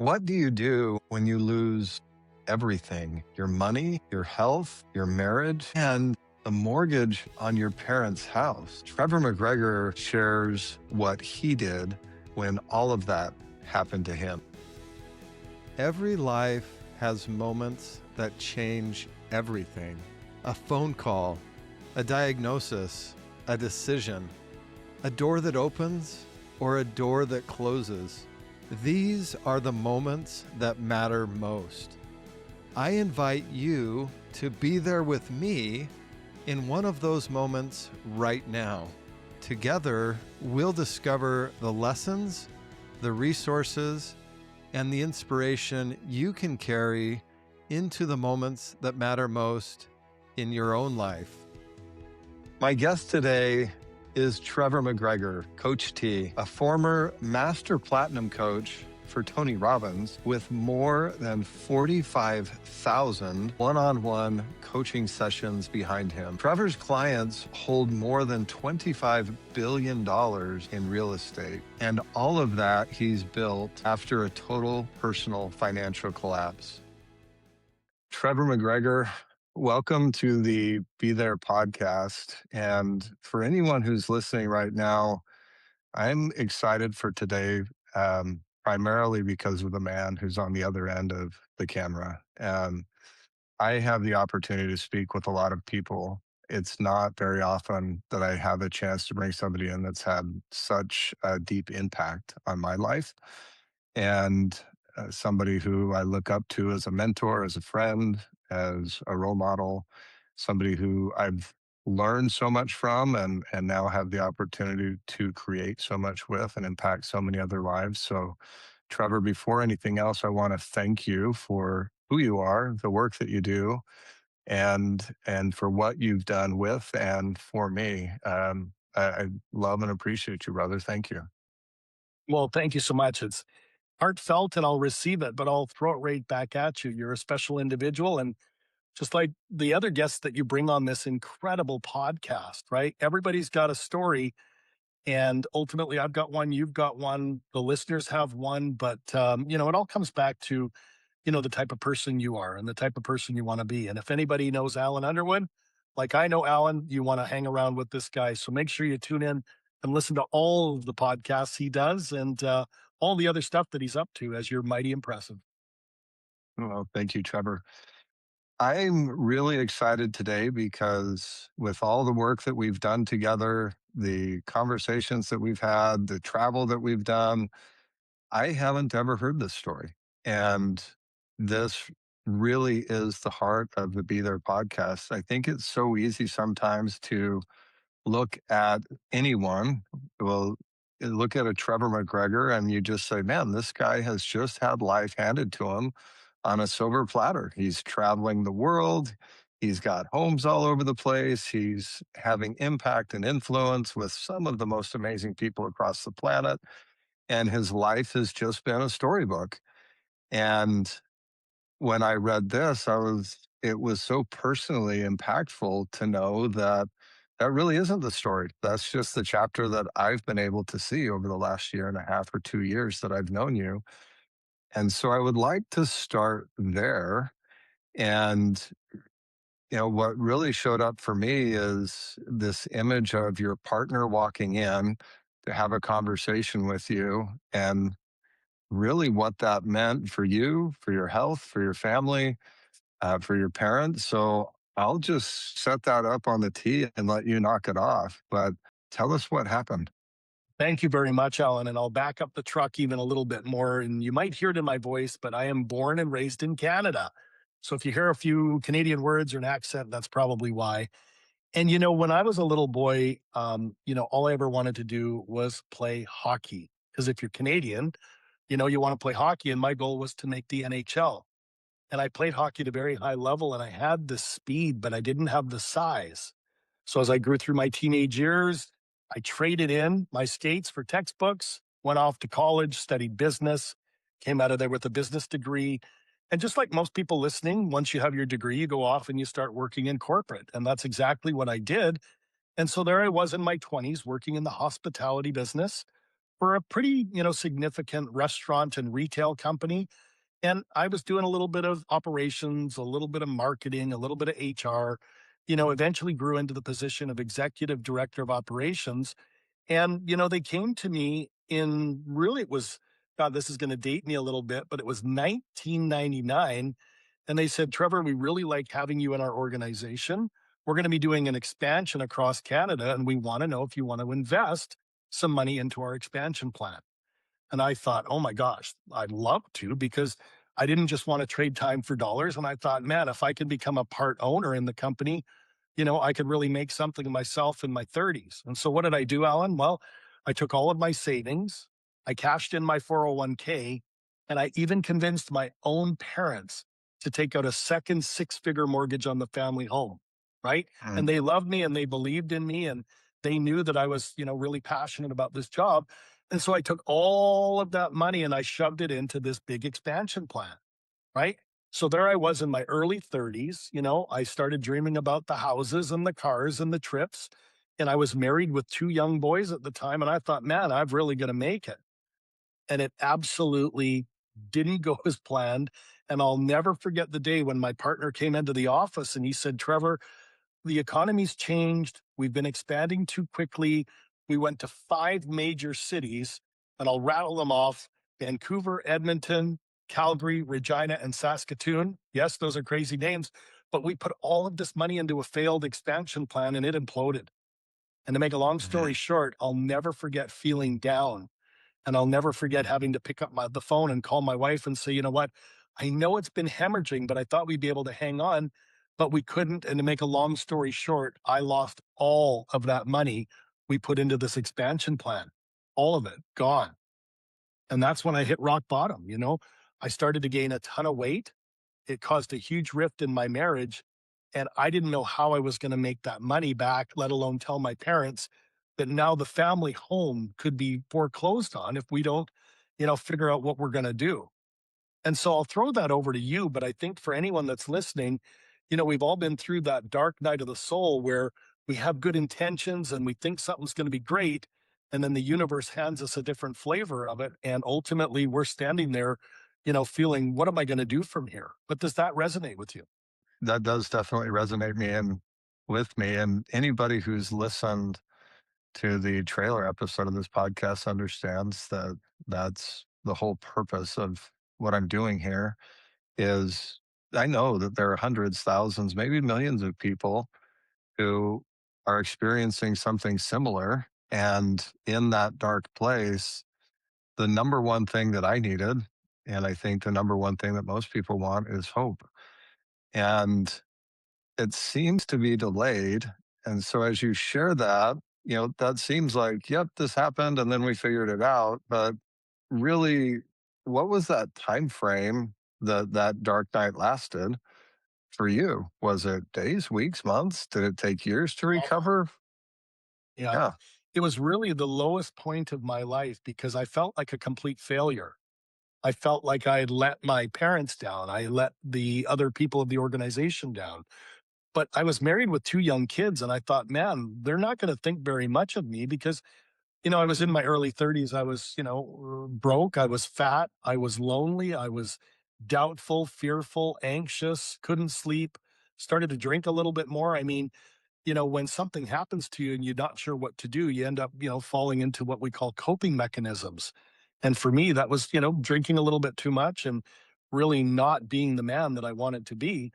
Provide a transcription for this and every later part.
What do you do when you lose everything? Your money, your health, your marriage, and the mortgage on your parents' house? Trevor McGregor shares what he did when all of that happened to him. Every life has moments that change everything. A phone call, a diagnosis, a decision, a door that opens or a door that closes. These are the moments that matter most. I invite you to be there with me in one of those moments right now. Together, we'll discover the lessons, the resources, and the inspiration you can carry into the moments that matter most in your own life. My guest today is Trevor McGregor, Coach T, a former Master Platinum coach for Tony Robbins with more than 45,000 one-on-one coaching sessions behind him. Trevor's clients hold more than $25 billion in real estate, and all of that he's built after a total personal financial collapse. Trevor McGregor, welcome to the Be There podcast. And for anyone who's listening right now, I'm excited for today, primarily because of the man who's on the other end of the camera. I have the opportunity to speak with a lot of people. It's not very often that I have a chance to bring somebody in that's had such a deep impact on my life. And somebody who I look up to as a mentor, as a friend, as a role model, somebody who I've learned so much from and now have the opportunity to create so much with and impact so many other lives. So, Trevor, before anything else, I want to thank you for who you are, the work that you do, and for what you've done with and for me. I love and appreciate you, brother. Thank you. Well, thank you so much. It's heartfelt and I'll receive it, but I'll throw it right back at you. You're a special individual. And just like the other guests that you bring on this incredible podcast, right? Everybody's got a story. And ultimately, I've got one, you've got one, the listeners have one. But, it all comes back to, the type of person you are and the type of person you want to be. And if anybody knows Alan Underwood, like I know Alan, you want to hang around with this guy. So make sure you tune in and listen to all of the podcasts he does and all the other stuff that he's up to, as you're mighty impressive. Well, thank you, Trevor. I'm really excited today because with all the work that we've done together, the conversations that we've had, the travel that we've done, I haven't ever heard this story. And this really is the heart of the Be There podcast. I think it's so easy sometimes to look at anyone, well, look at a Trevor McGregor and you just say, man, this guy has just had life handed to him on a silver platter. He's traveling the world. He's got homes all over the place. He's having impact and influence with some of the most amazing people across the planet. And his life has just been a storybook. And when I read this, it was so personally impactful to know that that really isn't the story. That's just the chapter that I've been able to see over the last year and a half or 2 years that I've known you. And so I would like to start there. And, what really showed up for me is this image of your partner walking in to have a conversation with you and really what that meant for you, for your health, for your family, for your parents. So I'll just set that up on the tee and let you knock it off. But tell us what happened. Thank you very much, Alan. And I'll back up the truck even a little bit more. And you might hear it in my voice, but I am born and raised in Canada. So if you hear a few Canadian words or an accent, that's probably why. And, when I was a little boy, all I ever wanted to do was play hockey. Because if you're Canadian, you want to play hockey. And my goal was to make the NHL. And I played hockey at a very high level and I had the speed, but I didn't have the size. So as I grew through my teenage years, I traded in my skates for textbooks, went off to college, studied business, came out of there with a business degree. And just like most people listening, once you have your degree, you go off and you start working in corporate. And that's exactly what I did. And so there I was in my 20s working in the hospitality business, for a pretty, significant restaurant and retail company. And I was doing a little bit of operations, a little bit of marketing, a little bit of HR, eventually grew into the position of executive director of operations. And, they came to me in really, it was, God, this is going to date me a little bit, but it was 1999. And they said, Trevor, we really like having you in our organization. We're going to be doing an expansion across Canada, and we want to know if you want to invest some money into our expansion plan. And I thought, oh my gosh, I'd love to, because I didn't just want to trade time for dollars. And I thought, man, if I could become a part owner in the company, I could really make something of myself in my 30s. And so what did I do, Alan? Well, I took all of my savings, I cashed in my 401k, and I even convinced my own parents to take out a second six-figure mortgage on the family home, right? Mm. And they loved me and they believed in me, and they knew that I was, really passionate about this job. And so I took all of that money and I shoved it into this big expansion plan, right? So there I was in my early 30s. I started dreaming about the houses and the cars and the trips. And I was married with two young boys at the time. And I thought, man, I'm really going to make it. And it absolutely didn't go as planned. And I'll never forget the day when my partner came into the office and he said, Trevor, the economy's changed. We've been expanding too quickly. We went to five major cities, and I'll rattle them off: Vancouver, Edmonton, Calgary, Regina, and Saskatoon. Yes, those are crazy names, but we put all of this money into a failed expansion plan and it imploded. And to make a long story Mhm. short, I'll never forget feeling down, and I'll never forget having to pick up the phone and call my wife and say, you know what? I know it's been hemorrhaging, but I thought we'd be able to hang on, but we couldn't. And to make a long story short, I lost all of that money we put into this expansion plan, all of it gone. And that's when I hit rock bottom. I started to gain a ton of weight. It caused a huge rift in my marriage. And I didn't know how I was going to make that money back, let alone tell my parents that now the family home could be foreclosed on if we don't, figure out what we're going to do. And so I'll throw that over to you. But I think for anyone that's listening, we've all been through that dark night of the soul where we have good intentions and we think something's going to be great. And then the universe hands us a different flavor of it. And ultimately, we're standing there, feeling, what am I going to do from here? But does that resonate with you? That does definitely resonate me and with me. And anybody who's listened to the trailer episode of this podcast understands that that's the whole purpose of what I'm doing here is I know that there are hundreds, thousands, maybe millions of people who are experiencing something similar. And in that dark place, the number one thing that I needed, and I think the number one thing that most people want is hope. And it seems to be delayed. And so as you share that, that seems like, yep, this happened and then we figured it out. But really, what was that time frame that that dark night lasted for you? Was it days, weeks, months? Did it take years to Oh, recover? yeah. Yeah. It was really the lowest point of my life because I felt like a complete failure. I felt like I had let my parents down. I let the other people of the organization down. But I was married with two young kids, and I thought, man, they're not going to think very much of me because, I was in my early 30s. I was, broke. I was fat. I was lonely. I was doubtful, fearful, anxious, couldn't sleep, started to drink a little bit more. I mean, when something happens to you and you're not sure what to do, you end up, falling into what we call coping mechanisms. And for me, that was, drinking a little bit too much and really not being the man that I wanted to be.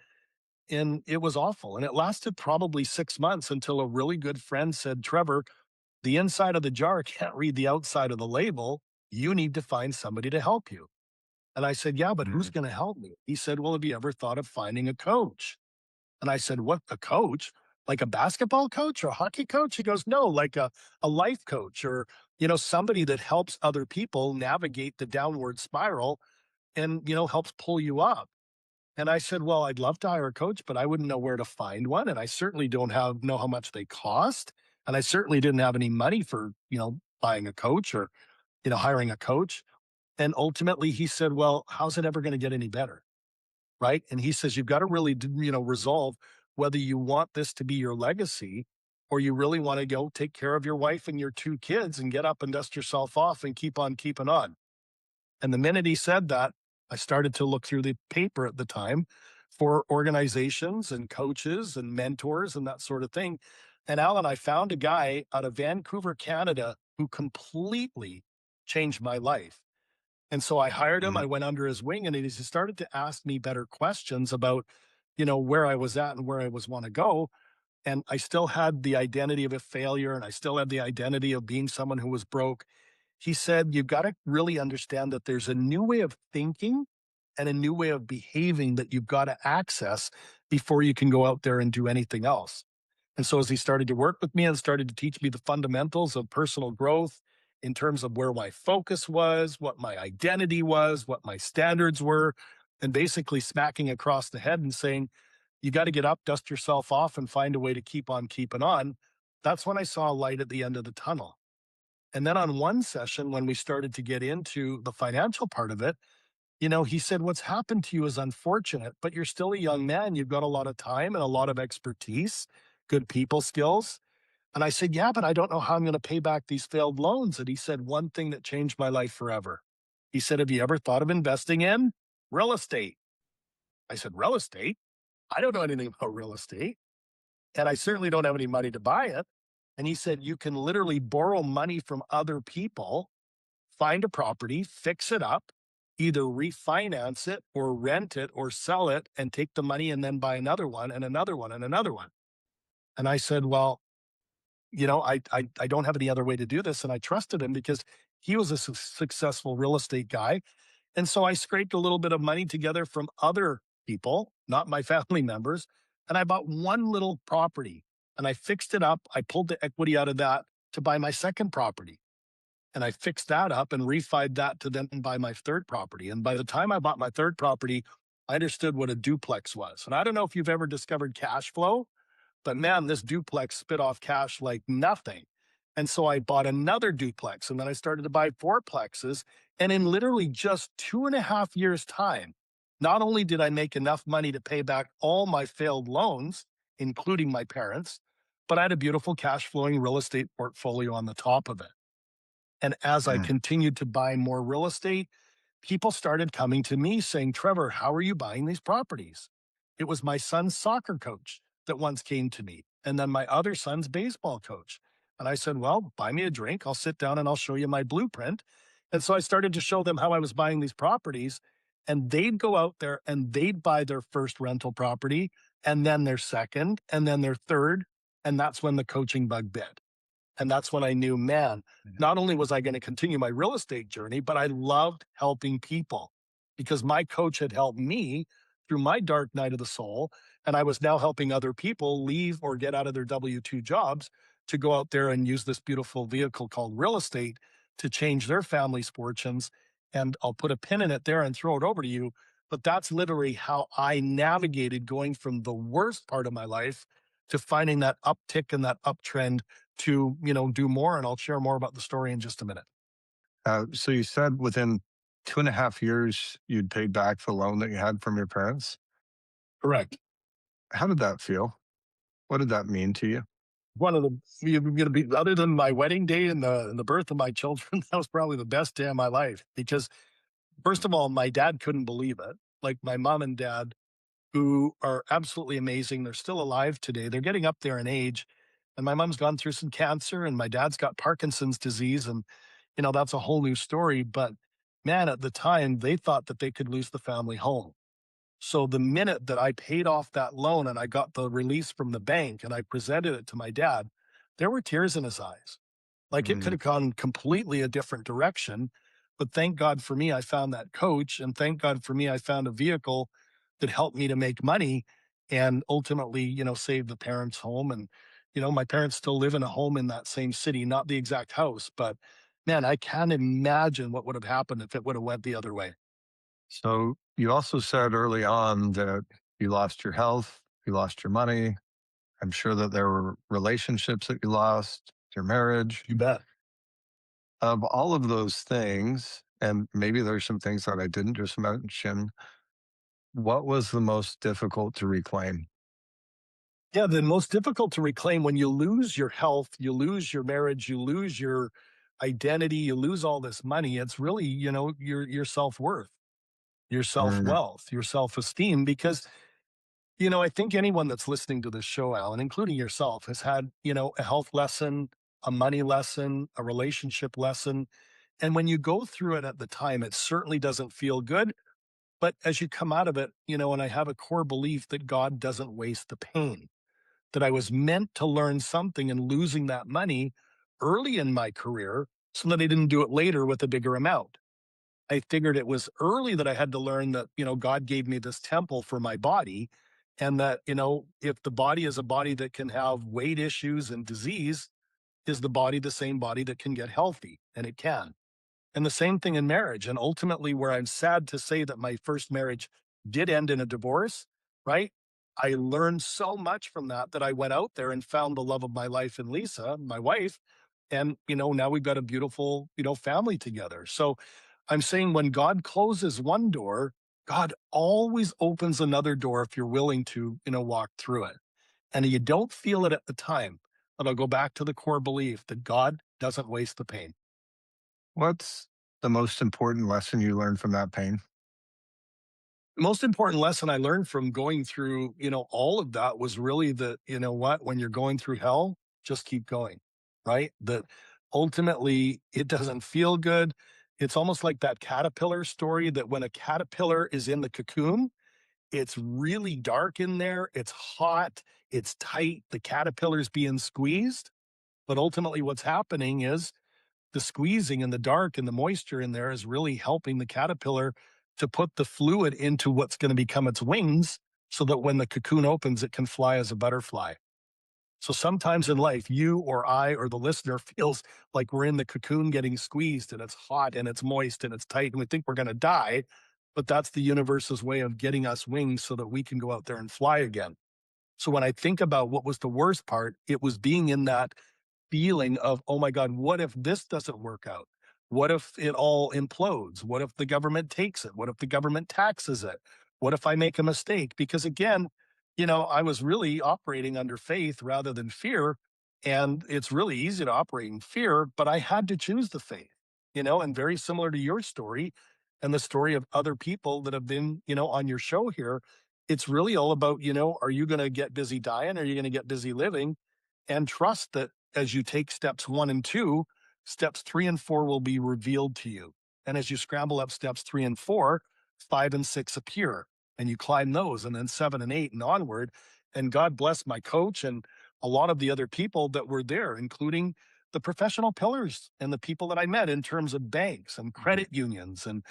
And it was awful. And it lasted probably 6 months until a really good friend said, Trevor, the inside of the jar can't read the outside of the label. You need to find somebody to help you. And I said, yeah, but who's Mhm. going to help me? He said, well, have you ever thought of finding a coach? And I said, what, a coach? Like a basketball coach or a hockey coach? He goes, no, like a life coach or, somebody that helps other people navigate the downward spiral and, helps pull you up. And I said, well, I'd love to hire a coach, but I wouldn't know where to find one. And I certainly don't know how much they cost. And I certainly didn't have any money for, buying a coach or, hiring a coach. And ultimately he said, well, how's it ever going to get any better? Right. And he says, you've got to really, resolve whether you want this to be your legacy or you really want to go take care of your wife and your two kids and get up and dust yourself off and keep on keeping on. And the minute he said that, I started to look through the paper at the time for organizations and coaches and mentors and that sort of thing. And Alan, I found a guy out of Vancouver, Canada, who completely changed my life. And so I hired him. I Mhm. went under his wing, and he started to ask me better questions about, where I was at and where I was want to go. And I still had the identity of a failure, and I still had the identity of being someone who was broke. He said, "You've got to really understand that there's a new way of thinking and a new way of behaving that you've got to access before you can go out there and do anything else." And so as he started to work with me and started to teach me the fundamentals of personal growth in terms of where my focus was, what my identity was, what my standards were, and basically smacking across the head and saying, you got to get up, dust yourself off, and find a way to keep on keeping on. That's when I saw a light at the end of the tunnel. And then on one session, when we started to get into the financial part of it, he said, "What's happened to you is unfortunate, but you're still a young man. You've got a lot of time and a lot of expertise, good people skills." And I said, "Yeah, but I don't know how I'm going to pay back these failed loans." And he said, "One thing that changed my life forever." He said, "Have you ever thought of investing in real estate?" I said, "Real estate? I don't know anything about real estate. And I certainly don't have any money to buy it." And he said, "You can literally borrow money from other people, find a property, fix it up, either refinance it or rent it or sell it and take the money and then buy another one and another one and another one." And I said, "Well, I don't have any other way to do this." And I trusted him because he was a successful real estate guy. And so I scraped a little bit of money together from other people, not my family members. And I bought one little property and I fixed it up. I pulled the equity out of that to buy my second property. And I fixed that up and refied that to then buy my third property. And by the time I bought my third property, I understood what a duplex was. And I don't know if you've ever discovered cash flow, but man, this duplex spit off cash like nothing. And so I bought another duplex and then I started to buy fourplexes. And in literally just 2.5 years' time, not only did I make enough money to pay back all my failed loans, including my parents, but I had a beautiful cash flowing real estate portfolio on the top of it. And as I Mm. continued to buy more real estate, people started coming to me saying, "Trevor, how are you buying these properties?" It was my son's soccer coach that once came to me, and then my other son's baseball coach. And I said, "Well, buy me a drink. I'll sit down and I'll show you my blueprint." And so I started to show them how I was buying these properties, and they'd go out there and they'd buy their first rental property, and then their second, and then their third. And that's when the coaching bug bit. And that's when I knew, man, not only was I going to continue my real estate journey, but I loved helping people because my coach had helped me through my dark night of the soul. And I was now helping other people leave or get out of their W 2 jobs to go out there and use this beautiful vehicle called real estate to change their family's fortunes. And I'll put a pin in it there and throw it over to you. But that's literally how I navigated going from the worst part of my life to finding that uptick and that uptrend to, do more. And I'll share more about the story in just a minute. So you said within 2.5 years, you'd paid back the loan that you had from your parents. Correct. How did that feel? What did that mean to you? One of the you're gonna be other than my wedding day and the birth of my children, that was probably the best day of my life because first of all, my dad couldn't believe it. Like my mom and dad, who are absolutely amazing. They're still alive today. They're getting up there in age. And my mom's gone through some cancer and my dad's got Parkinson's disease. And, that's a whole new story. But man, at the time, they thought that they could lose the family home. So the minute that I paid off that loan and I got the release from the bank and I presented it to my dad, there were tears in his eyes. Like it could Mm. have gone completely a different direction. But thank God for me, I found that coach. And thank God for me, I found a vehicle that helped me to make money and ultimately, save the parents' home. And, my parents still live in a home in that same city, not the exact house, but man, I can't imagine what would have happened if it would have went the other way. So you also said early on that you lost your health, you lost your money. I'm sure that there were relationships that you lost, your marriage. You bet. Of all of those things, and maybe there's some things that I didn't just mention, what was the most difficult to reclaim? Yeah, the most difficult to reclaim when you lose your health, you lose your marriage, you lose your identity, you lose all this money. It's really, your self-worth, your Mm. self-wealth, your self-esteem. Because, I think anyone that's listening to this show, Alan, including yourself, has had, a health lesson, a money lesson, a relationship lesson. And when you go through it at the time, it certainly doesn't feel good. But as you come out of it, and I have a core belief that God doesn't waste the pain, that I was meant to learn something, and losing that money early in my career so that I didn't do it later with a bigger amount. I figured it was early that I had to learn that, God gave me this temple for my body. And that, if the body is a body that can have weight issues and disease, is the body the same body that can get healthy? And it can. And the same thing in marriage. And ultimately, where I'm sad to say that my first marriage did end in a divorce, right? I learned so much from that that I went out there and found the love of my life in Lisa, my wife. And, now we've got a beautiful, family together. So I'm saying when God closes one door, God always opens another door if you're willing to, walk through it. And you don't feel it at the time. But I'll go back to the core belief that God doesn't waste the pain. What's the most important lesson you learned from that pain? The most important lesson I learned from going through, all of that was really that, when you're going through hell, just keep going, right? That ultimately it doesn't feel good. It's almost like that caterpillar story, that when a caterpillar is in the cocoon, it's really dark in there. It's hot. It's tight. The caterpillar's being squeezed. But ultimately, what's happening is the squeezing and the dark and the moisture in there is really helping the caterpillar to put the fluid into what's going to become its wings, so that when the cocoon opens, it can fly as a butterfly. So sometimes in life, you or I or the listener feels like we're in the cocoon getting squeezed, and it's hot and it's moist and it's tight and we think we're going to die. But that's the universe's way of getting us wings so that we can go out there and fly again. So when I think about what was the worst part, it was being in that feeling of, oh my God, what if this doesn't work out? What if it all implodes? What if the government takes it? What if the government taxes it? What if I make a mistake? Because again, I was really operating under faith rather than fear. And it's really easy to operate in fear, but I had to choose the faith, and very similar to your story and the story of other people that have been, on your show here. It's really all about, are you going to get busy dying? Or are you going to get busy living? And trust that as you take steps 1 and 2, steps 3 and 4 will be revealed to you. And as you scramble up steps 3 and 4, 5 and 6 appear, and you climb those, and then 7 and 8 and onward. And God bless my coach and a lot of the other people that were there, including the professional pillars and the people that I met in terms of banks and credit unions and,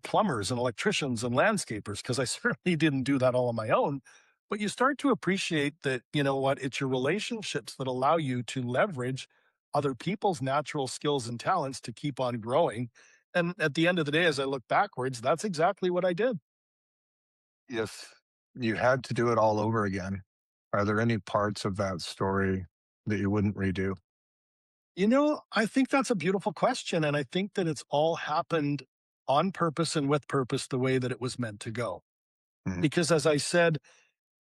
plumbers and electricians and landscapers, because I certainly didn't do that all on my own. But you start to appreciate that, it's your relationships that allow you to leverage other people's natural skills and talents to keep on growing. And at the end of the day, as I look backwards, that's exactly what I did. If you had to do it all over again, are there any parts of that story that you wouldn't redo? I think that's a beautiful question. And I think that it's all happened on purpose and with purpose the way that it was meant to go. Mhm. Because as I said,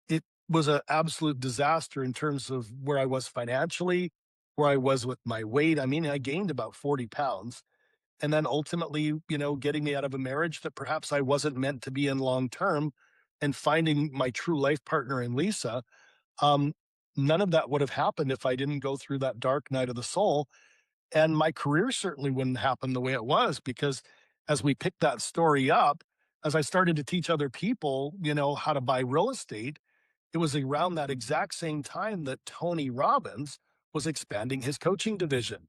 it was an absolute disaster in terms of where I was financially, where I was with my weight. I mean, I gained about 40 pounds. And then ultimately, getting me out of a marriage that perhaps I wasn't meant to be in long term, and finding my true life partner in Lisa. Um, None of that would have happened if I didn't go through that dark night of the soul. And my career certainly wouldn't happen the way it was, because as we picked that story up, as I started to teach other people, how to buy real estate, it was around that exact same time that Tony Robbins was expanding his coaching division.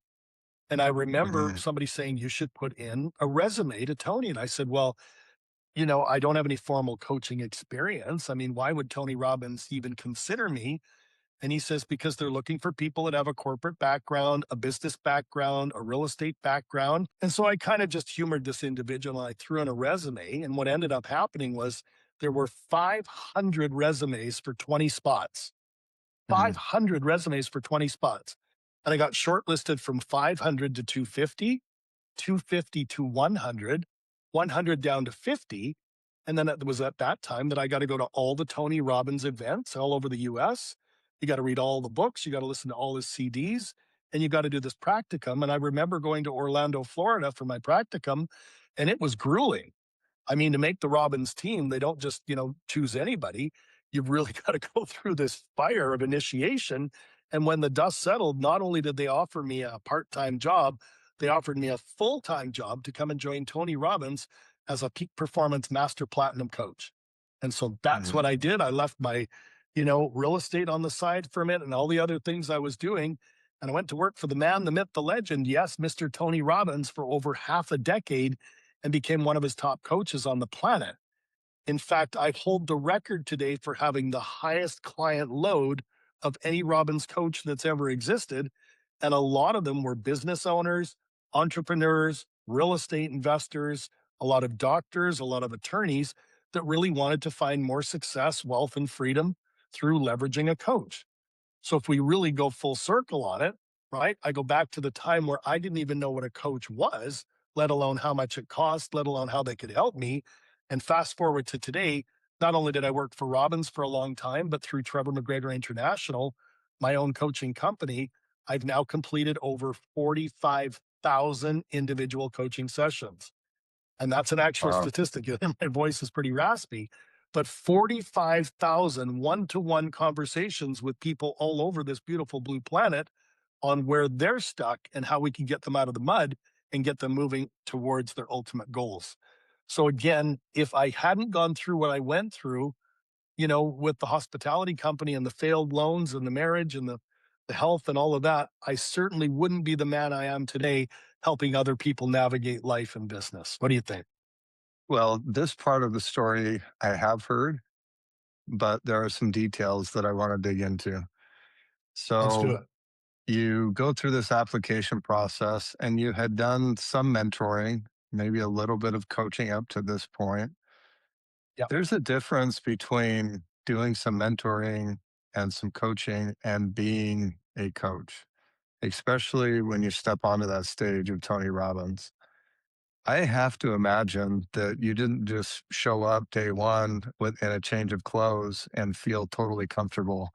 And I remember Mhm. somebody saying, you should put in a resume to Tony. And I said, well, I don't have any formal coaching experience. I mean, why would Tony Robbins even consider me? And he says, because they're looking for people that have a corporate background, a business background, a real estate background. And so I kind of just humored this individual and I threw in a resume. And what ended up happening was there were 500 resumes for 20 spots. Mhm. 500 resumes for 20 spots. And I got shortlisted from 500 to 250, 250 to 100, 100 down to 50. And then it was at that time that I got to go to all the Tony Robbins events all over the US. You got to read all the books, you got to listen to all his CDs, and you got to do this practicum. And I remember going to Orlando, Florida for my practicum, and it was grueling. I mean, to make the Robbins team, they don't just, choose anybody. You've really got to go through this fire of initiation. And when the dust settled, not only did they offer me a part time job, they offered me a full time job to come and join Tony Robbins as a peak performance master platinum coach. And so that's what Mhm. I did. I left my, real estate on the side for a minute and all the other things I was doing. And I went to work for the man, the myth, the legend. Yes, Mr. Tony Robbins for over half a decade and became one of his top coaches on the planet. In fact, I hold the record today for having the highest client load of any Robbins coach that's ever existed. And a lot of them were business owners, entrepreneurs, real estate investors, a lot of doctors, a lot of attorneys that really wanted to find more success, wealth, and freedom through leveraging a coach. So if we really go full circle on it, right? I go back to the time where I didn't even know what a coach was, let alone how much it cost, let alone how they could help me. And fast forward to today, not only did I work for Robbins for a long time, but through Trevor McGregor International, my own coaching company, I've now completed over 45,000 individual coaching sessions. And that's an actual Wow. statistic. My voice is pretty raspy, but 45,000 one-to-one conversations with people all over this beautiful blue planet on where they're stuck and how we can get them out of the mud and get them moving towards their ultimate goals. So again, if I hadn't gone through what I went through, with the hospitality company and the failed loans and the marriage and the health and all of that, I certainly wouldn't be the man I am today helping other people navigate life and business. What do you think? Well, this part of the story I have heard, but there are some details that I want to dig into. Let's do So it. you go through this application process and you had done some mentoring, maybe a little bit of coaching up to this point. Yeah. There's a difference between doing some mentoring and some coaching and being a coach, especially when you step onto that stage of Tony Robbins. I have to imagine that you didn't just show up day one with in a change of clothes and feel totally comfortable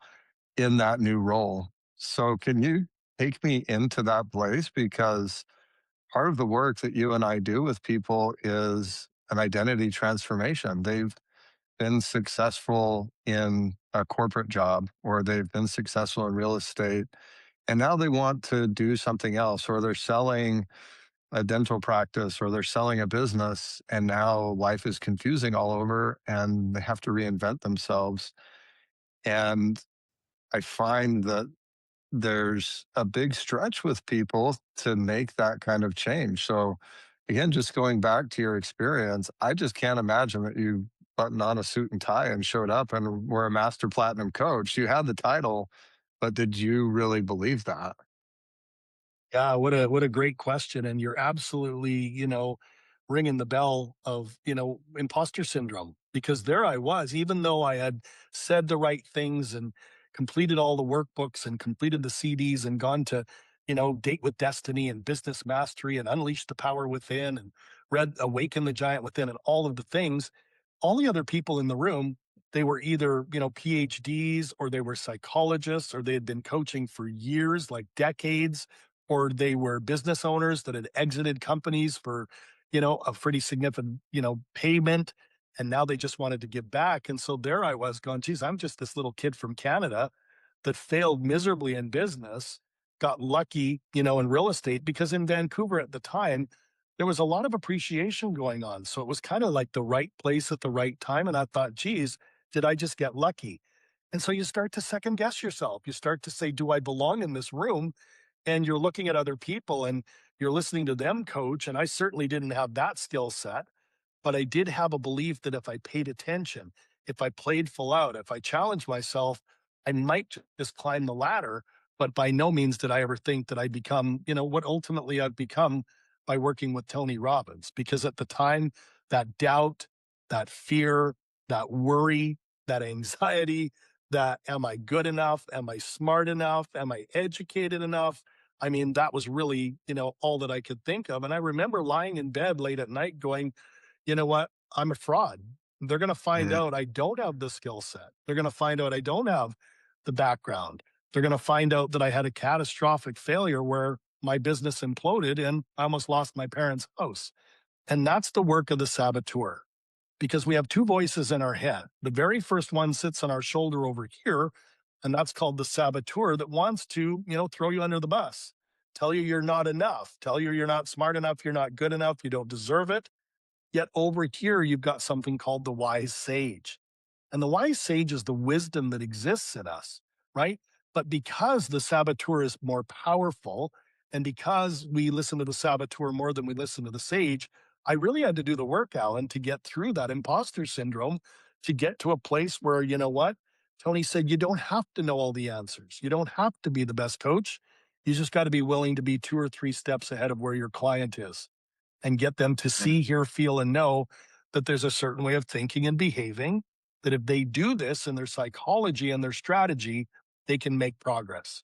in that new role. So can you take me into that place? Because part of the work that you and I do with people is an identity transformation. They've been successful in a corporate job or they've been successful in real estate and now they want to do something else or they're selling a dental practice or they're selling a business and now life is confusing all over and they have to reinvent themselves. And I find that there's a big stretch with people to make that kind of change. So again, just going back to your experience, I just can't imagine that you buttoned on a suit and tie and showed up and were a master platinum coach. You had the title, but did you really believe that? Yeah, what a great question, and you're absolutely, ringing the bell of, imposter syndrome, because there I was, even though I had said the right things and completed all the workbooks and completed the CDs and gone to, Date with Destiny and Business Mastery and Unleash the Power Within and read Awaken the Giant Within and all of the things, all the other people in the room, they were either, PhDs or they were psychologists or they had been coaching for years, like decades, or they were business owners that had exited companies for, a pretty significant, payment. And now they just wanted to give back. And so there I was going, geez, I'm just this little kid from Canada that failed miserably in business, got lucky, in real estate, because in Vancouver at the time, there was a lot of appreciation going on. So it was kind of like the right place at the right time. And I thought, geez, did I just get lucky? And so you start to second guess yourself. You start to say, do I belong in this room? And you're looking at other people and you're listening to them coach. And I certainly didn't have that skill set. But I did have a belief that if I paid attention, if I played full out, if I challenged myself, I might just climb the ladder. But by no means did I ever think that I'd become, what ultimately I've become by working with Tony Robbins. Because at the time, that doubt, that fear, that worry, that anxiety, that am I good enough? Am I smart enough? Am I educated enough? I mean, that was really, all that I could think of. And I remember lying in bed late at night going, you know what? I'm a fraud. They're going to find Mm. out I don't have the skill set. They're going to find out I don't have the background. They're going to find out that I had a catastrophic failure where my business imploded and I almost lost my parents' house. And that's the work of the saboteur because we have two voices in our head. The very first one sits on our shoulder over here, and that's called the saboteur that wants to, throw you under the bus, tell you you're not enough, tell you you're not smart enough, you're not good enough, you don't deserve it. Yet over here, you've got something called the wise sage. And the wise sage is the wisdom that exists in us, right? But because the saboteur is more powerful, and because we listen to the saboteur more than we listen to the sage, I really had to do the work, Alan, to get through that imposter syndrome, to get to a place where, you know what? Tony said, you don't have to know all the answers. You don't have to be the best coach. You just got to be willing to be 2 or 3 steps ahead of where your client is and get them to Mm. see, hear, feel, and know that there's a certain way of thinking and behaving, that if they do this in their psychology and their strategy, they can make progress.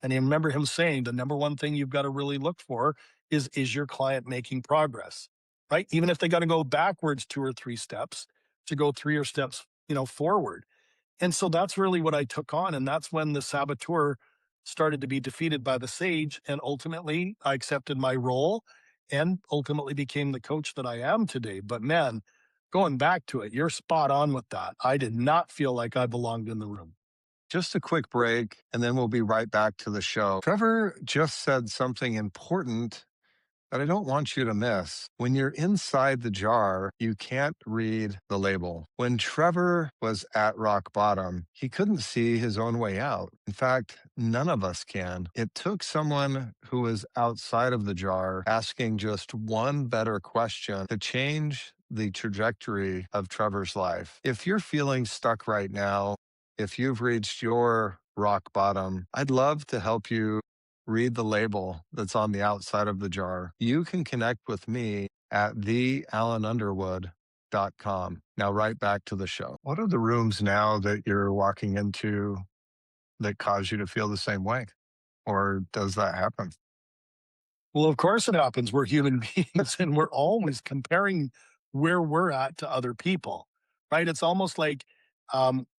And I remember him saying the number one thing you've got to really look for is your client making progress, right? Even if they got to go backwards 2 or 3 steps to go 3 or 4 steps, forward. And so that's really what I took on. And that's when the saboteur started to be defeated by the sage. And ultimately, I accepted my role and ultimately became the coach that I am today. But man, going back to it, you're spot on with that. I did not feel like I belonged in the room. Just a quick break, and then we'll be right back to the show. Trevor just said something important that I don't want you to miss. When you're inside the jar, you can't read the label. When Trevor was at rock bottom, he couldn't see his own way out. In fact, none of us can. It took someone who was outside of the jar asking just one better question to change the trajectory of Trevor's life. If you're feeling stuck right now, if you've reached your rock bottom, I'd love to help you read the label that's on the outside of the jar. You can connect with me at thealanunderwood.com. Now, right back to the show. What are the rooms now that you're walking into that cause you to feel the same way? Or does that happen? Well, of course it happens. We're human beings and we're always comparing where we're at to other people, right? It's almost like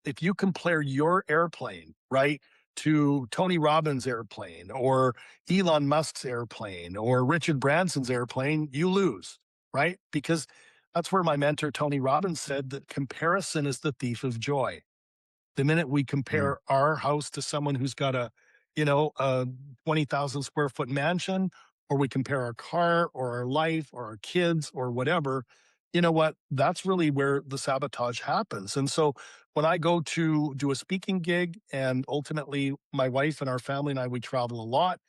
if you compare your airplane, right, to Tony Robbins' airplane or Elon Musk's airplane or Richard Branson's airplane, you lose, right? Because that's where my mentor, Tony Robbins, said that comparison is the thief of joy. The minute we Mm. compare our house to someone who's got a 20,000 square foot mansion, or we compare our car or our life or our kids or whatever, you know what? That's really where the sabotage happens. And so when I go to do a speaking gig, and ultimately my wife and our family and I, we travel a lot,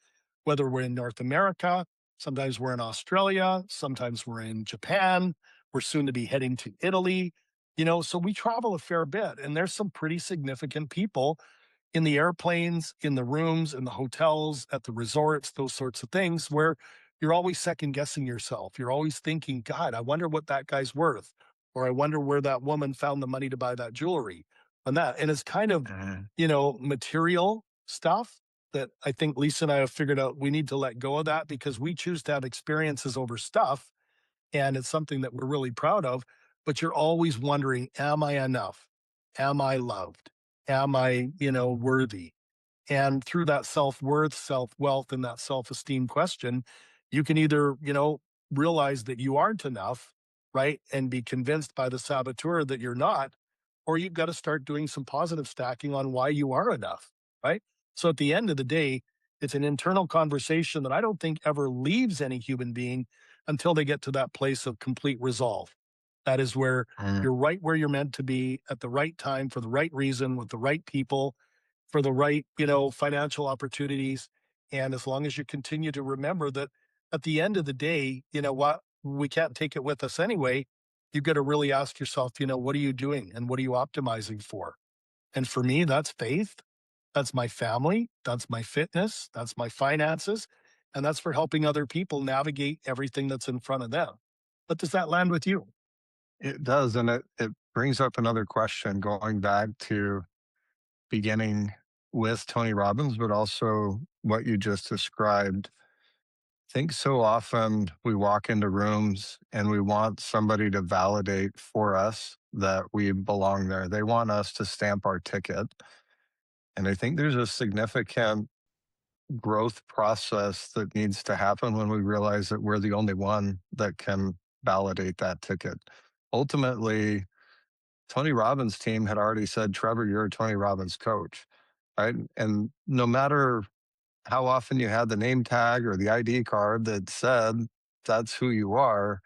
whether we're in North America, sometimes we're in Australia, sometimes we're in Japan, we're soon to be heading to Italy, so we travel a fair bit. And there's some pretty significant people in the airplanes, in the rooms, in the hotels, at the resorts, those sorts of things where you're always second guessing yourself. You're always thinking, God, I wonder what that guy's worth. Or I wonder where that woman found the money to buy that jewelry and that. And it's kind of, Mhm. material stuff that I think Lisa and I have figured out we need to let go of that because we choose to have experiences over stuff. And it's something that we're really proud of. But you're always wondering, am I enough? Am I loved? Am I, worthy? And through that self worth, self wealth, and that self esteem question, you can either, realize that you aren't enough, right? And be convinced by the saboteur that you're not, or you've got to start doing some positive stacking on why you are enough, right? So at the end of the day, it's an internal conversation that I don't think ever leaves any human being until they get to that place of complete resolve. That is where Mm. you're right where you're meant to be at the right time for the right reason with the right people for the right, financial opportunities. And as long as you continue to remember that at the end of the day, you know what, we can't take it with us anyway. You've got to really ask yourself, what are you doing and what are you optimizing for? And for me, that's faith. That's my family. That's my fitness. That's my finances. And that's for helping other people navigate everything that's in front of them. But does that land with you? It does. And it brings up another question going back to beginning with Tony Robbins, but also what you just described. I think so often we walk into rooms and we want somebody to validate for us that we belong there. They want us to stamp our ticket. And I think there's a significant growth process that needs to happen when we realize that we're the only one that can validate that ticket. Ultimately, Tony Robbins' team had already said, Trevor, you're a Tony Robbins coach, right? And no matter how often you had the name tag or the ID card that said that's who you are,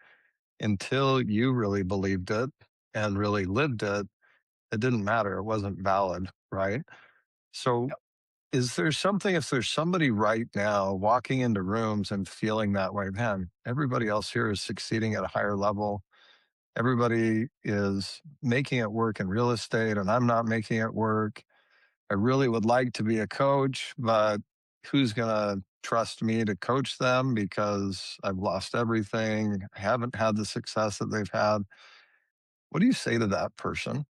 until you really believed it and really lived it, it didn't matter. It wasn't valid, right? So, is there something, if there's somebody right now walking into rooms and feeling that way, man, everybody else here is succeeding at a higher level. Everybody is making it work in real estate, and I'm not making it work. I really would like to be a coach, but who's going to trust me to coach them because I've lost everything? I haven't had the success that they've had. What do you say to that person?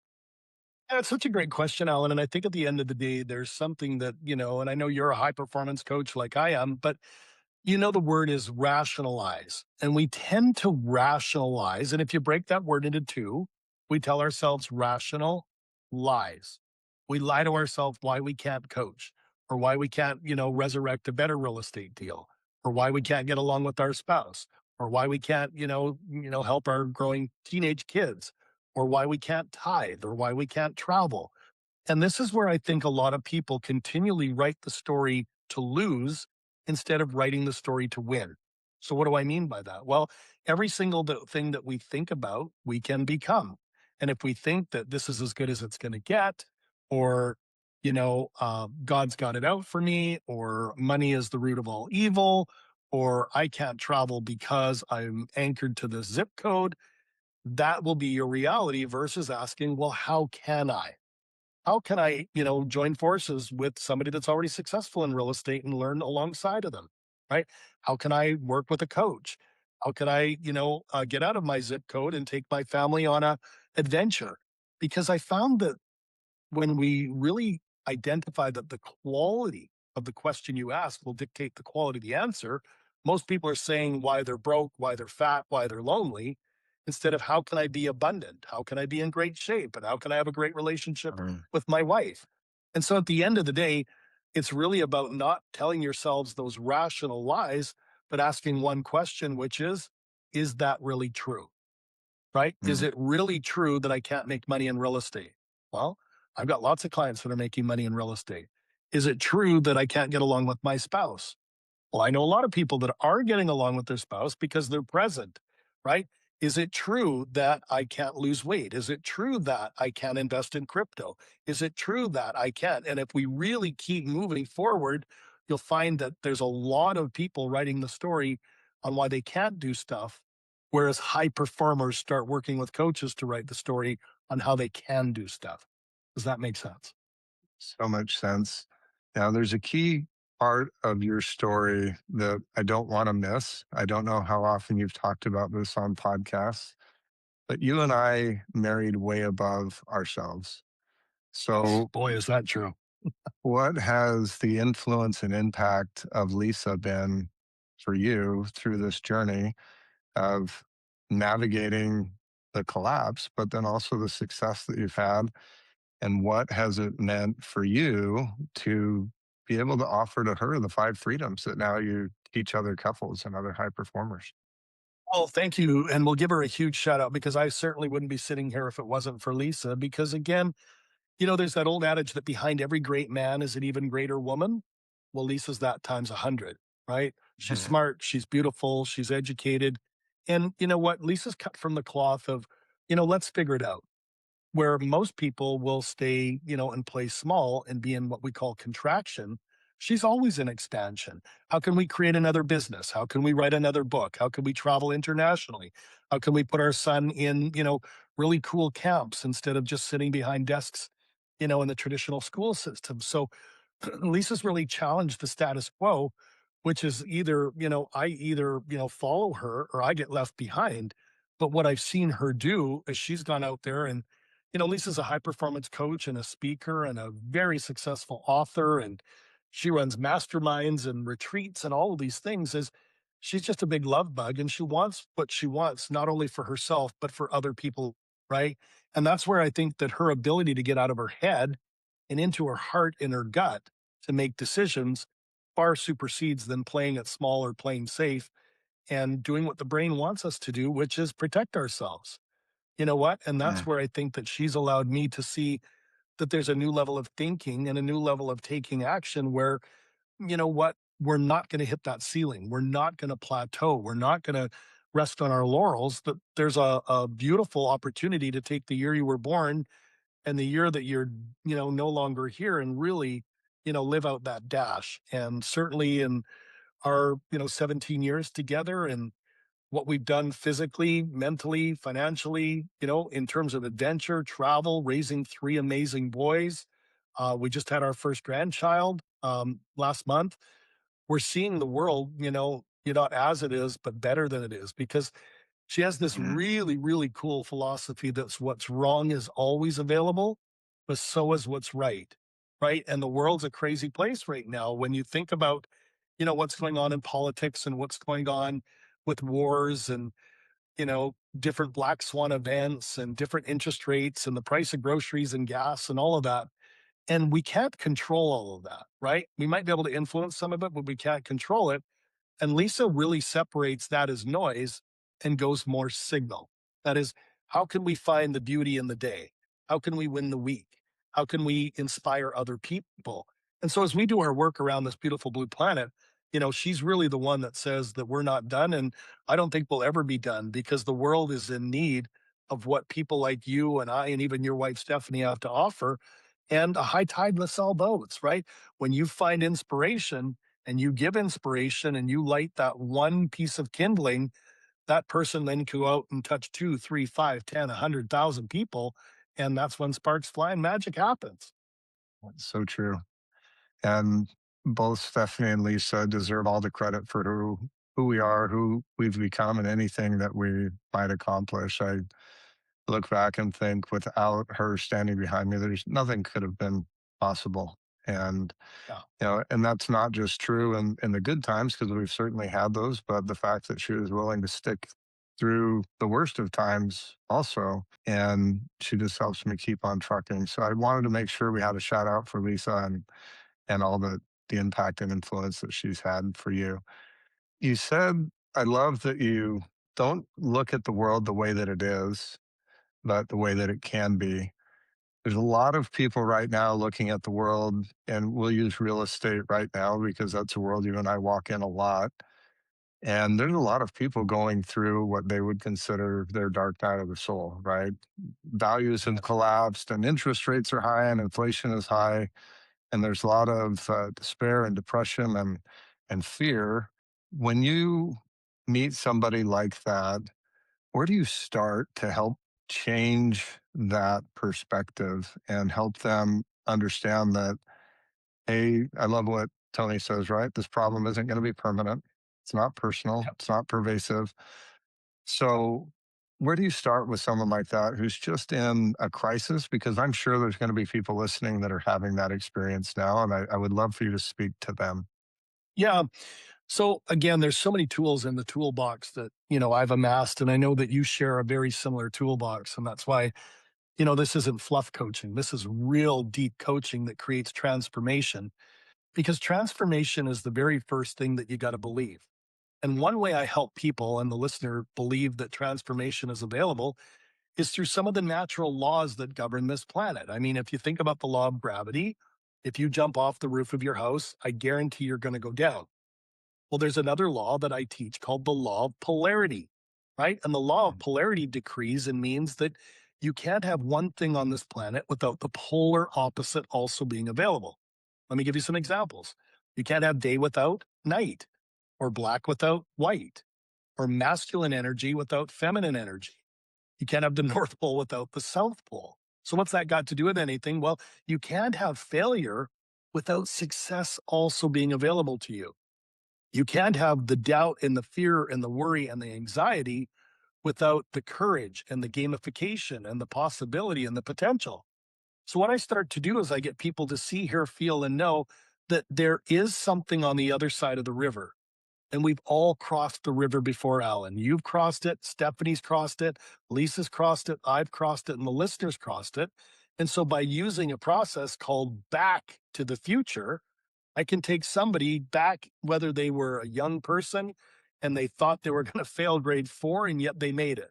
Yeah, it's such a great question, Alan. And I think at the end of the day, there's something that, and I know you're a high performance coach like I am, but the word is rationalize. And we tend to rationalize. And if you break that word into two, we tell ourselves rational lies. We lie to ourselves why we can't coach or why we can't, resurrect a better real estate deal or why we can't get along with our spouse or why we can't, help our growing teenage kids or why we can't tithe or why we can't travel. And this is where I think a lot of people continually write the story to lose instead of writing the story to win. So, what do I mean by that? Well, every single thing that we think about, we can become. And if we think that this is as good as it's going to get, or, God's got it out for me, or money is the root of all evil, or I can't travel because I'm anchored to this zip code, that will be your reality versus asking, well, how can I? How can I, join forces with somebody that's already successful in real estate and learn alongside of them, right? How can I work with a coach? How can I, get out of my zip code and take my family on a adventure? Because I found that when we really identify that the quality of the question you ask will dictate the quality of the answer, most people are saying why they're broke, why they're fat, why they're lonely, instead of how can I be abundant? How can I be in great shape? And how can I have a great relationship Mm. with my wife? And so at the end of the day, it's really about not telling yourselves those rational lies, but asking one question, which is that really true? Right? Is Mm. it really true that I can't make money in real estate? Well, I've got lots of clients that are making money in real estate. Is it true that I can't get along with my spouse? Well, I know a lot of people that are getting along with their spouse because they're present, right? Is it true that I can't lose weight? Is it true that I can't invest in crypto? Is it true that I can't? And if we really keep moving forward, you'll find that there's a lot of people writing the story on why they can't do stuff, whereas high performers start working with coaches to write the story on how they can do stuff. Does that make sense? So much sense. Now, there's a key part of your story that I don't want to miss. I don't know how often you've talked about this on podcasts, but you and I married way above ourselves. So, Boy, is that true. what has the influence and impact of Lisa been for you through this journey of navigating the collapse, but then also the success that you've had? And what has it meant for you to be able to offer to her the five freedoms that now you teach other couples and other high performers? Well, thank you. And we'll give her a huge shout out because I certainly wouldn't be sitting here if it wasn't for Lisa. Because again, there's that old adage that behind every great man is an even greater woman. Well, Lisa's that times 100, right? She's Mhm. smart, she's beautiful, she's educated. And you know what? Lisa's cut from the cloth of, let's figure it out where most people will stay, and play small and be in what we call contraction. She's always in expansion. How can we create another business? How can we write another book? How can we travel internationally? How can we put our son in, really cool camps instead of just sitting behind desks, in the traditional school system? So Lisa's really challenged the status quo, which is either, I either, follow her or I get left behind. But what I've seen her do is she's gone out there and, Lisa's a high performance coach and a speaker and a very successful author. And she runs masterminds and retreats and all of these things is she's just a big love bug and she wants what she wants, not only for herself, but for other people right? And that's where I think that her ability to get out of her head and into her heart and her gut to make decisions far supersedes than playing it small or playing safe and doing what the brain wants us to do, which is protect ourselves. You know what? And that's Mm, where I think that she's allowed me to see that there's a new level of thinking and a new level of taking action where, you know what, we're not going to hit that ceiling. We're not going to plateau. We're not going to rest on our laurels. That there's a beautiful opportunity to take the year you were born and the year that you're, no longer here and really, live out that dash. And certainly in our, 17 years together and what we've done physically, mentally, financially, in terms of adventure, travel, raising three amazing boys. We just had our first grandchild last month. We're seeing the world, not as it is, but better than it is because she has this mm. really, really cool philosophy that's what's wrong is always available, but so is what's right. Right. And the world's a crazy place right now. When you think about, what's going on in politics and what's going on with wars and, different black swan events and different interest rates and the price of groceries and gas and all of that. And we can't control all of that. Right. We might be able to influence some of it, but we can't control it. And Lisa really separates that as noise and goes more signal. That is, how can we find the beauty in the day? How can we win the week? How can we inspire other people? And so as we do our work around this beautiful blue planet, she's really the one that says that we're not done. And I don't think we'll ever be done because the world is in need of what people like you and I and even your wife Stephanie have to offer. And a high tide lifts all boats, right? When you find inspiration, and you give inspiration and you light that one piece of kindling, that person then go out and touch two, three, five, 10, 100,000 people. And that's when sparks fly and magic happens. That's so true. And both Stephanie and Lisa deserve all the credit for who we are, who we've become, and anything that we might accomplish. I look back and think without her standing behind me, there's nothing could have been possible. And Yeah. and that's not just true in the good times because we've certainly had those, but the fact that she was willing to stick through the worst of times also, and she just helps me keep on trucking. So I wanted to make sure we had a shout out for Lisa and all the impact and influence that she's had for you. You said, I love that you don't look at the world the way that it is, but the way that it can be. There's a lot of people right now looking at the world, and we'll use real estate right now because that's a world you and I walk in a lot. And there's a lot of people going through what they would consider their dark night of the soul, right? Values have Yes. collapsed, and interest rates are high, and inflation is high, and there's a lot of despair and depression and fear. When you meet somebody like that, where do you start to help change that perspective and help them understand that, hey, I love what Tony says, right? This problem isn't going to be permanent. It's not personal. Yep. It's not pervasive. So, where do you start with someone like that who's just in a crisis? Because I'm sure there's going to be people listening that are having that experience now. And I would love for you to speak to them. Yeah. So again, there's so many tools in the toolbox that, I've amassed. And I know that you share a very similar toolbox. And that's why, this isn't fluff coaching. This is real deep coaching that creates transformation because transformation is the very first thing that you got to believe. And one way I help people and the listener believe that transformation is available is through some of the natural laws that govern this planet. I mean, if you think about the law of gravity, if you jump off the roof of your house, I guarantee you're going to go down. Well, there's another law that I teach called the law of polarity, right? And the law of polarity decrees and means that you can't have one thing on this planet without the polar opposite also being available. Let me give you some examples. You can't have day without night, or black without white, or masculine energy without feminine energy. You can't have the North Pole without the South Pole. So, what's that got to do with anything? Well, you can't have failure without success also being available to you. You can't have the doubt and the fear and the worry and the anxiety without the courage and the gamification and the possibility and the potential. So, what I start to do is I get people to see, hear, feel, and know that there is something on the other side of the river. And we've all crossed the river before, Alan. You've crossed it, Stephanie's crossed it, Lisa's crossed it, I've crossed it, and the listeners crossed it. And so by using a process called back to the future, I can take somebody back, whether they were a young person and they thought they were going to fail grade 4 and yet they made it,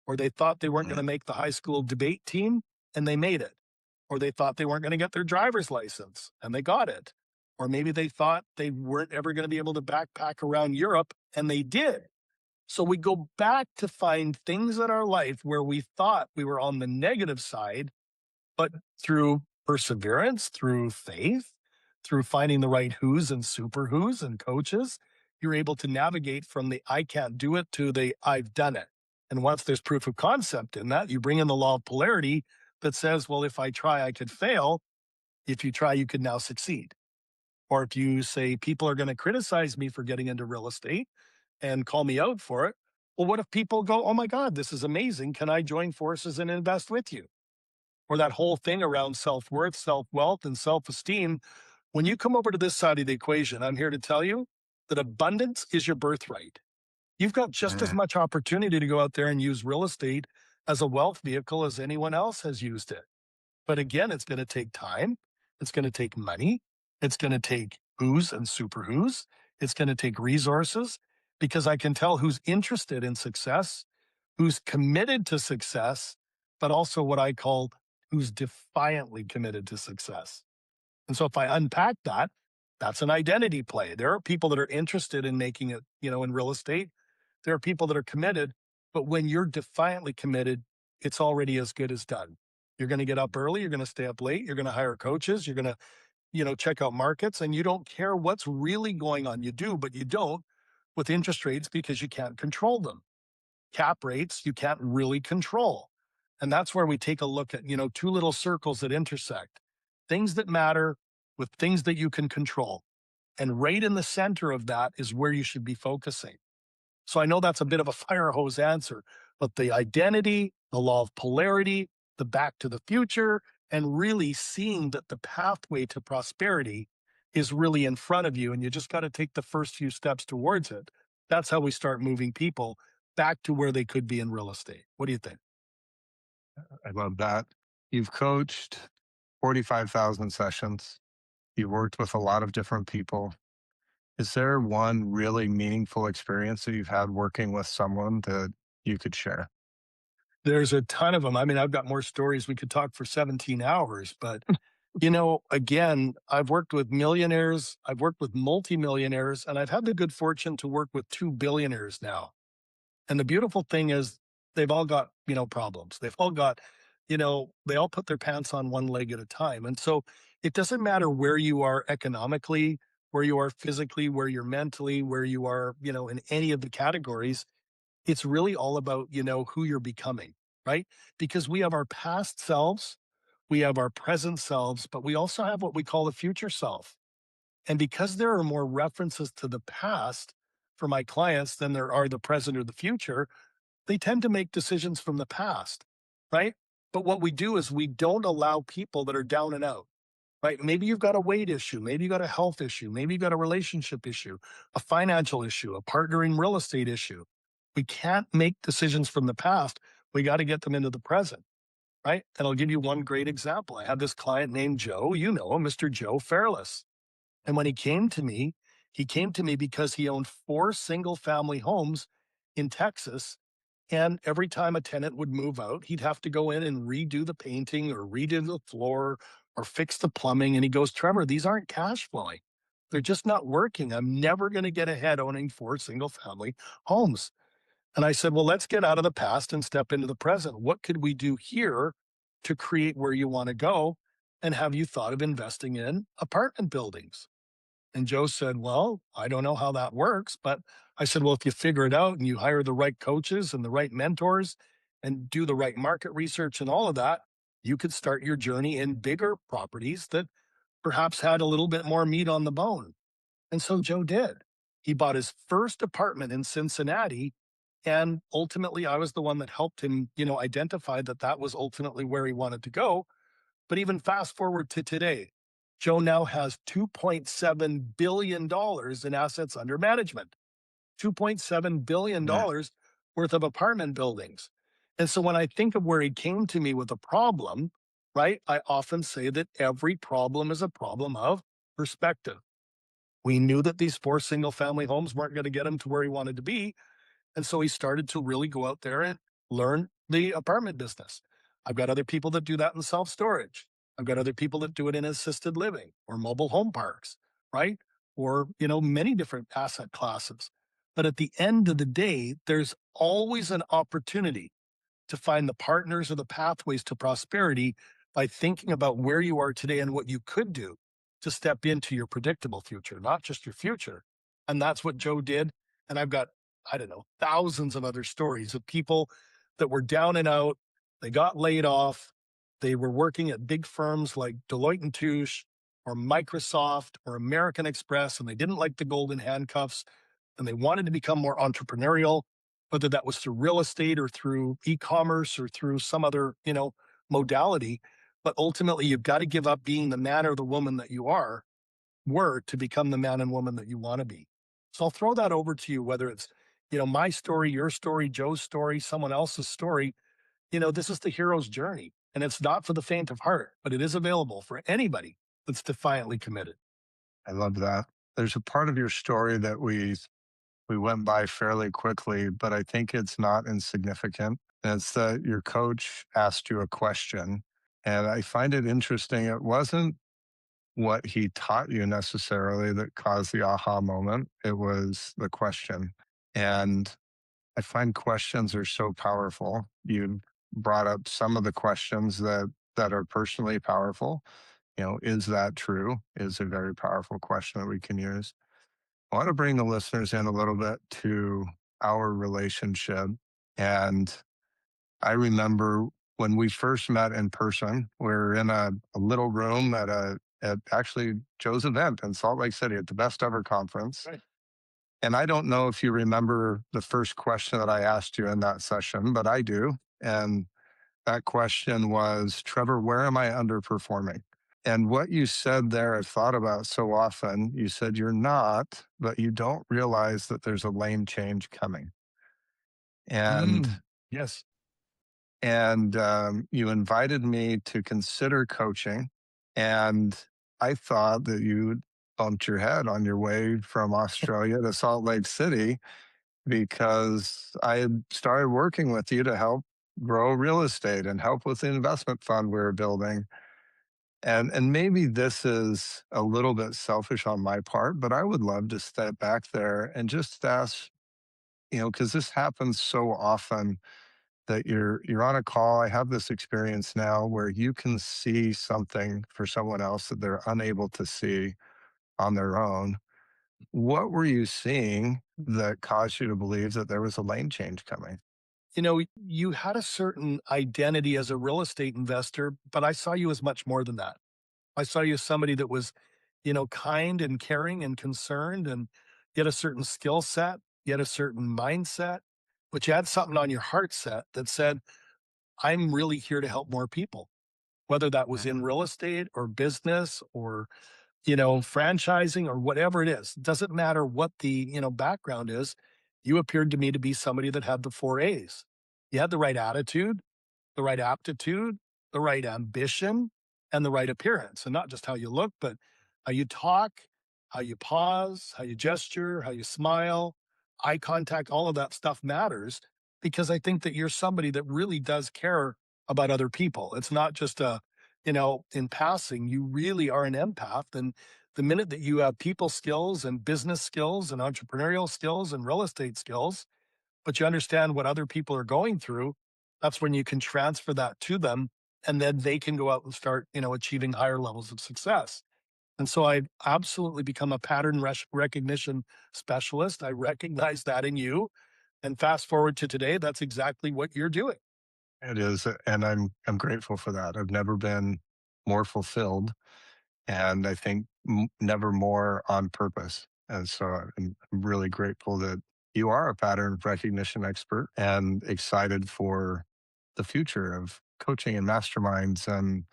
or they thought they weren't going to make the high school debate team and they made it, or they thought they weren't going to get their driver's license and they got it, or maybe they thought they weren't ever going to be able to backpack around Europe and they did. So we go back to find things in our life where we thought we were on the negative side, but through perseverance, through faith, through finding the right who's and super who's and coaches, you're able to navigate from the I can't do it to the I've done it. And once there's proof of concept in that, you bring in the law of polarity that says, well, if I try, I could fail. If you try, you could now succeed. Or if you say people are going to criticize me for getting into real estate and call me out for it, well, what if people go, oh my God, this is amazing. Can I join forces and invest with you? Or that whole thing around self worth, self wealth, and self esteem. When you come over to this side of the equation, I'm here to tell you that abundance is your birthright. You've got just as Mm. much opportunity to go out there and use real estate as a wealth vehicle as anyone else has used it. But again, it's going to take time. It's going to take money. It's going to take who's and super who's. It's going to take resources because I can tell who's interested in success, who's committed to success, but also what I call who's defiantly committed to success. And so if I unpack that, that's an identity play. There are people that are interested in making it, in real estate. There are people that are committed, but when you're defiantly committed, it's already as good as done. You're going to get up early, you're going to stay up late, you're going to hire coaches, you're going to, check out markets, and you don't care what's really going on. You do, but you don't with interest rates because you can't control them. Cap rates, you can't really control. And that's where we take a look at, two little circles that intersect, things that matter with things that you can control. And right in the center of that is where you should be focusing. So I know that's a bit of a fire hose answer, but the identity, the law of polarity, the back to the future, and really seeing that the pathway to prosperity is really in front of you. And you just got to take the first few steps towards it. That's how we start moving people back to where they could be in real estate. What do you think? I love that. You've coached 45,000 sessions. You've worked with a lot of different people. Is there one really meaningful experience that you've had working with someone that you could share? There's a ton of them. I mean, I've got more stories. We could talk for 17 hours, but again, I've worked with millionaires, I've worked with multimillionaires, and I've had the good fortune to work with 2 billionaires now. And the beautiful thing is they've all got, problems. They've all got, they all put their pants on one leg at a time. And so it doesn't matter where you are economically, where you are physically, where you're mentally, where you are, in any of the categories. It's really all about, who you're becoming, right? Because we have our past selves, we have our present selves, but we also have what we call the future self. And because there are more references to the past for my clients than there are the present or the future, they tend to make decisions from the past, right? But what we do is we don't allow people that are down and out, right? Maybe you've got a weight issue, maybe you got a health issue, maybe you got a relationship issue, a financial issue, a partnering real estate issue. We can't make decisions from the past. We got to get them into the present, right? And I'll give you one great example. I had this client named Joe, Mr. Joe Fairless. And when he came to me because he owned 4 single family homes in Texas. And every time a tenant would move out, he'd have to go in and redo the painting or redo the floor or fix the plumbing. And he goes, Trevor, these aren't cash flowing. They're just not working. I'm never going to get ahead owning 4 single family homes. And I said, well, let's get out of the past and step into the present. What could we do here to create where you want to go? And have you thought of investing in apartment buildings? And Joe said, well, I don't know how that works. But I said, well, if you figure it out and you hire the right coaches and the right mentors and do the right market research and all of that, you could start your journey in bigger properties that perhaps had a little bit more meat on the bone. And so Joe did. He bought his first apartment in Cincinnati. And ultimately, I was the one that helped him, identify that that was ultimately where he wanted to go. But even fast forward to today, Joe now has $2.7 billion in assets under management. Yeah, $2.7 billion worth of apartment buildings. And so when I think of where he came to me with a problem, right, I often say that every problem is a problem of perspective. We knew that these four single family homes weren't going to get him to where he wanted to be. And so he started to really go out there and learn the apartment business. I've got other people that do that in self storage. I've got other people that do it in assisted living or mobile home parks, right? Or, many different asset classes. But at the end of the day, there's always an opportunity to find the partners or the pathways to prosperity by thinking about where you are today and what you could do to step into your predictable future, not just your future. And that's what Joe did. And I've got, I don't know, thousands of other stories of people that were down and out. They got laid off. They were working at big firms like Deloitte and Touche or Microsoft or American Express, and they didn't like the golden handcuffs and they wanted to become more entrepreneurial, whether that was through real estate or through e-commerce or through some other, modality. But ultimately, you've got to give up being the man or the woman that you were to become the man and woman that you want to be. So I'll throw that over to you, whether it's, my story, your story, Joe's story, someone else's story. This is the hero's journey. And it's not for the faint of heart, but it is available for anybody that's defiantly committed. I love that. There's a part of your story that we went by fairly quickly, but I think it's not insignificant. And it's that your coach asked you a question. And I find it interesting. It wasn't what he taught you necessarily that caused the aha moment, it was the question. And I find questions are so powerful. You brought up some of the questions that are personally powerful. Is that true? Is a very powerful question that we can use. I want to bring the listeners in a little bit to our relationship. And I remember when we first met in person, we were in a little room at actually Joe's event in Salt Lake City at the Best Ever Conference. Right. And I don't know if you remember the first question that I asked you in that session, but I do. And that question was, Trevor, where am I underperforming? And what you said there, I've thought about so often. You said you're not, but you don't realize that there's a lane change coming. And Yes. you invited me to consider coaching. And I thought that you bumped your head on your way from Australia to Salt Lake City because I had started working with you to help grow real estate and help with the investment fund we were building. And maybe this is a little bit selfish on my part, but I would love to step back there and just ask, because this happens so often that you're on a call. I have this experience now where you can see something for someone else that they're unable to see on their own. What were you seeing that caused you to believe that there was a lane change coming? You had a certain identity as a real estate investor, but I saw you as much more than that. I saw you as somebody that was, kind and caring and concerned, and you had a certain skill set, you had a certain mindset, but you had something on your heart set that said, I'm really here to help more people, whether that was in real estate or business or franchising or whatever it is. Doesn't matter what the, background is. You appeared to me to be somebody that had the four A's. You had the right attitude, the right aptitude, the right ambition, and the right appearance. And not just how you look, but how you talk, how you pause, how you gesture, how you smile, eye contact, all of that stuff matters because I think that you're somebody that really does care about other people. It's not just in passing, you really are an empath. And the minute that you have people skills and business skills and entrepreneurial skills and real estate skills, but you understand what other people are going through, that's when you can transfer that to them. And then they can go out and start, achieving higher levels of success. And so I've absolutely become a pattern recognition specialist. I recognize that in you. And fast forward to today, that's exactly what you're doing. It is, and I'm grateful for that. I've never been more fulfilled, and I think never more on purpose. And so I'm really grateful that you are a pattern recognition expert and excited for the future of coaching and masterminds and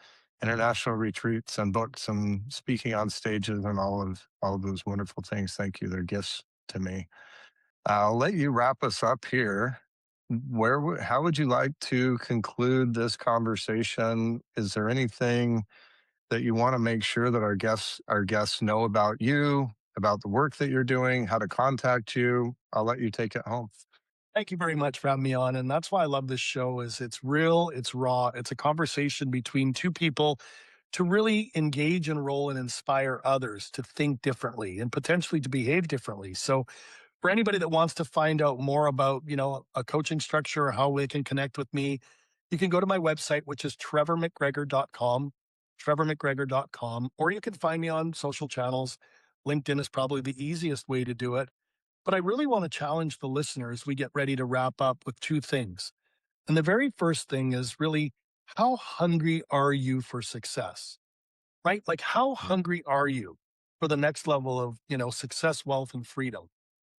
international retreats and books and speaking on stages and all of those wonderful things. Thank you. They're gifts to me. I'll let you wrap us up here. How would you like to conclude this conversation? Is there anything that you want to make sure that our guests know about you, about the work that you're doing, how to contact you? I'll let you take it home. Thank you very much for having me on. And that's why I love this show is it's real, it's raw, it's a conversation between two people to really engage, enroll, and inspire others to think differently and potentially to behave differently. So for anybody that wants to find out more about, a coaching structure or how they can connect with me, you can go to my website, which is trevormcgregor.com, trevormcgregor.com, or you can find me on social channels. LinkedIn is probably the easiest way to do it. But I really want to challenge the listeners. We get ready to wrap up with two things. And the very first thing is really, how hungry are you for success? Right? Like, how hungry are you for the next level of, success, wealth, and freedom?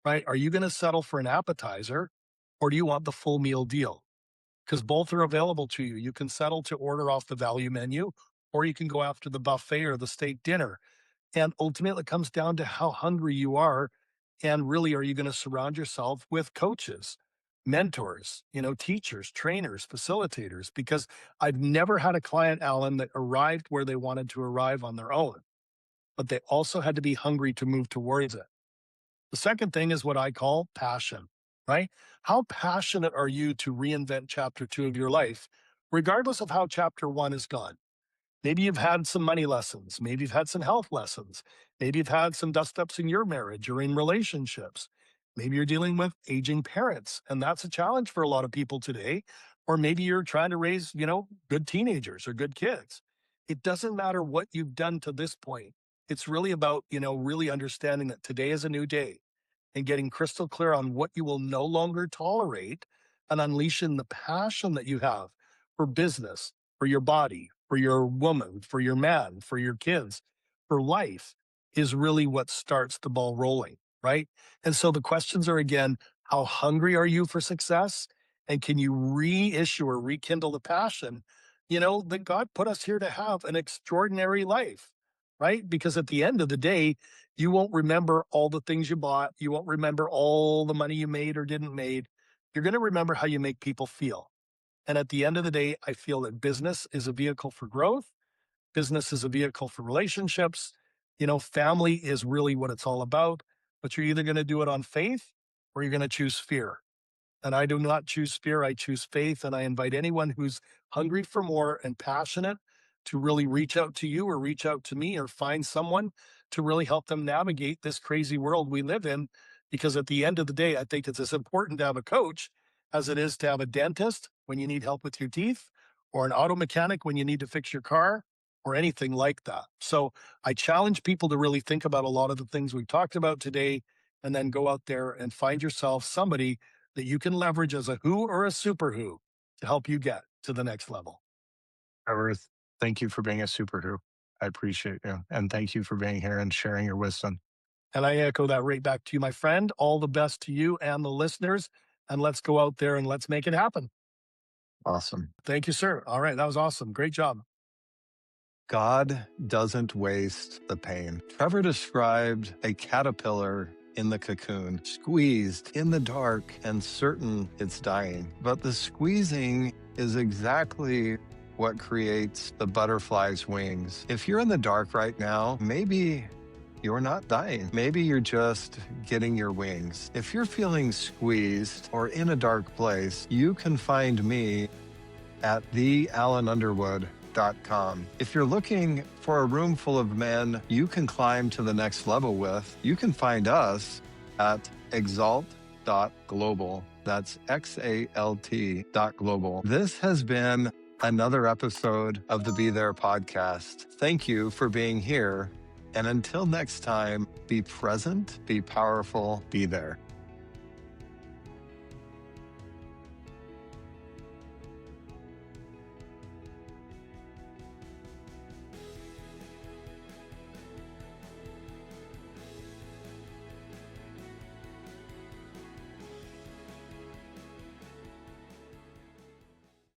Right? Are you going to settle for an appetizer or do you want the full meal deal? Because both are available to you. You can settle to order off the value menu, or you can go after the buffet or the steak dinner. And ultimately, it comes down to how hungry you are. And really, are you going to surround yourself with coaches, mentors, teachers, trainers, facilitators? Because I've never had a client, Alan, that arrived where they wanted to arrive on their own, but they also had to be hungry to move towards it. The second thing is what I call passion, right? How passionate are you to reinvent chapter two of your life, regardless of how chapter one is gone? Maybe you've had some money lessons. Maybe you've had some health lessons. Maybe you've had some dust ups in your marriage or in relationships. Maybe you're dealing with aging parents, and that's a challenge for a lot of people today. Or maybe you're trying to raise, good teenagers or good kids. It doesn't matter what you've done to this point. It's really about, really understanding that today is a new day and getting crystal clear on what you will no longer tolerate and unleashing the passion that you have for business, for your body, for your woman, for your man, for your kids, for life is really what starts the ball rolling, right? And so the questions are again, how hungry are you for success? And can you reissue or rekindle the passion, that God put us here to have an extraordinary life, right? Because at the end of the day, you won't remember all the things you bought. You won't remember all the money you made or didn't made. You're going to remember how you make people feel. And at the end of the day, I feel that business is a vehicle for growth. Business is a vehicle for relationships. Family is really what it's all about. But you're either going to do it on faith or you're going to choose fear. And I do not choose fear, I choose faith. And I invite anyone who's hungry for more and passionate to really reach out to you or reach out to me or find someone to really help them navigate this crazy world we live in. Because at the end of the day, I think it's as important to have a coach as it is to have a dentist when you need help with your teeth, or an auto mechanic when you need to fix your car, or anything like that. So I challenge people to really think about a lot of the things we talked about today and then go out there and find yourself somebody that you can leverage as a who or a super who to help you get to the next level. Trevor, thank you for being a superhero. I appreciate you. And thank you for being here and sharing your wisdom. And I echo that right back to you, my friend. All the best to you and the listeners. And let's go out there and let's make it happen. Awesome. Thank you, sir. All right. That was awesome. Great job. God doesn't waste the pain. Trevor described a caterpillar in the cocoon, squeezed in the dark and certain it's dying. But the squeezing is exactly what creates the butterfly's wings. If you're in the dark right now, maybe you're not dying. Maybe you're just getting your wings. If you're feeling squeezed or in a dark place, you can find me at thealanunderwood.com. If you're looking for a room full of men you can climb to the next level with, you can find us at exalt.global. That's XALT.global. This has been another episode of the Be There podcast. Thank you for being here. And until next time, be present, be powerful, be there.